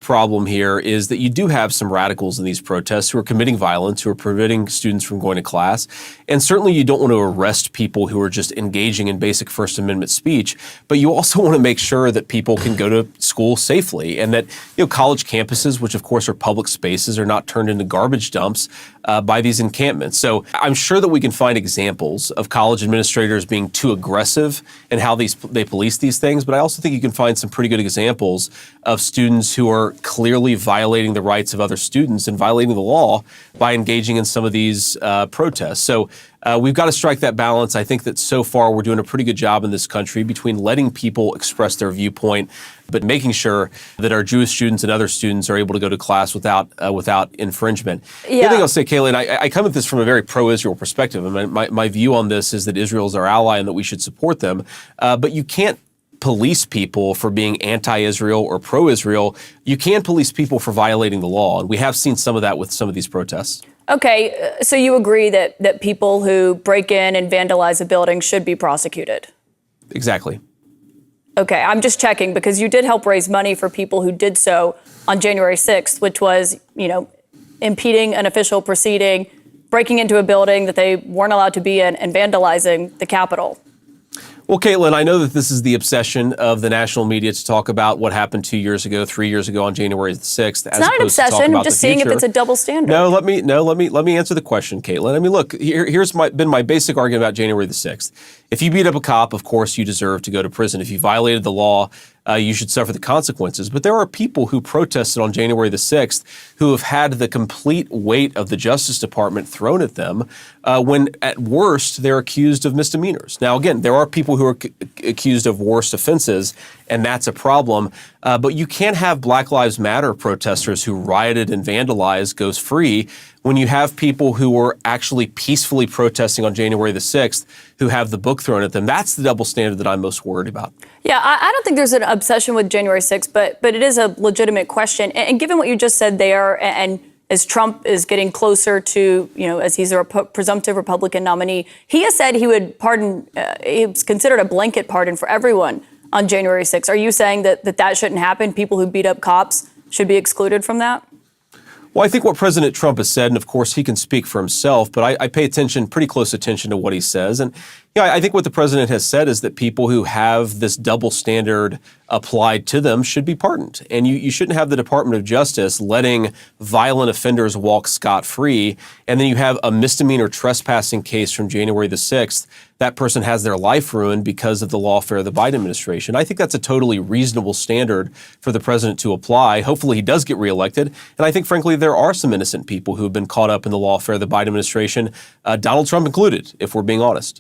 problem here is that you do have some radicals in these protests who are committing violence, who are preventing students from going to class. And certainly you don't want to arrest people who are just engaging in basic First Amendment speech, but you also want to make sure that people can go to school safely and that, college campuses, which of course are public spaces, are not turned into garbage dumps by these encampments. So I'm sure that we can find examples of college administrators being too aggressive in how they police these things, but I also think you can find some pretty good examples of students who are clearly violating the rights of other students and violating the law by engaging in some of these protests. So we've got to strike that balance. I think that so far we're doing a pretty good job in this country between letting people express their viewpoint, but making sure that our Jewish students and other students are able to go to class without infringement. Yeah. The other thing I'll say, Kaitlan, I come at this from a very pro-Israel perspective. I mean, my view on this is that Israel is our ally and that we should support them, but you can't police people for being anti-Israel or pro-Israel. You can police people for violating the law, and we have seen some of that with some of these protests. Okay, so you agree that people who break in and vandalize a building should be prosecuted? Exactly. Okay, I'm just checking because you did help raise money for people who did so on January 6th, which was, impeding an official proceeding, breaking into a building that they weren't allowed to be in, and vandalizing the Capitol. Well, Kaitlan, I know that this is the obsession of the national media to talk about what happened 2 years ago, 3 years ago on January the 6th. It's not an obsession. I'm just seeing if it's a double standard. No, let me answer the question, Kaitlan. I mean, look, here's been my basic argument about January the 6th. If you beat up a cop, of course you deserve to go to prison. If you violated the law, you should suffer the consequences. But there are people who protested on January the 6th who have had the complete weight of the Justice Department thrown at them when, at worst, they're accused of misdemeanors. Now, again, there are people who are accused of worse offenses, and that's a problem. But you can't have Black Lives Matter protesters who rioted and vandalized go free when you have people who were actually peacefully protesting on January the 6th who have the book thrown at them. That's the double standard that I'm most worried about. Yeah, I don't think there's an obsession with January 6th, but it is a legitimate question. And given what you just said there, and as Trump is getting closer to, as he's a presumptive Republican nominee, he has said he would pardon, he's considered a blanket pardon for everyone on January 6th. Are you saying that shouldn't happen? People who beat up cops should be excluded from that? Well, I think what President Trump has said, and of course he can speak for himself, but I pay pretty close attention to what he says. And I think what the president has said is that people who have this double standard applied to them should be pardoned. And you shouldn't have the Department of Justice letting violent offenders walk scot-free. And then you have a misdemeanor trespassing case from January the 6th. That person has their life ruined because of the lawfare of the Biden administration. I think that's a totally reasonable standard for the president to apply. Hopefully he does get reelected. And I think, frankly, there are some innocent people who have been caught up in the lawfare of the Biden administration, Donald Trump included, if we're being honest.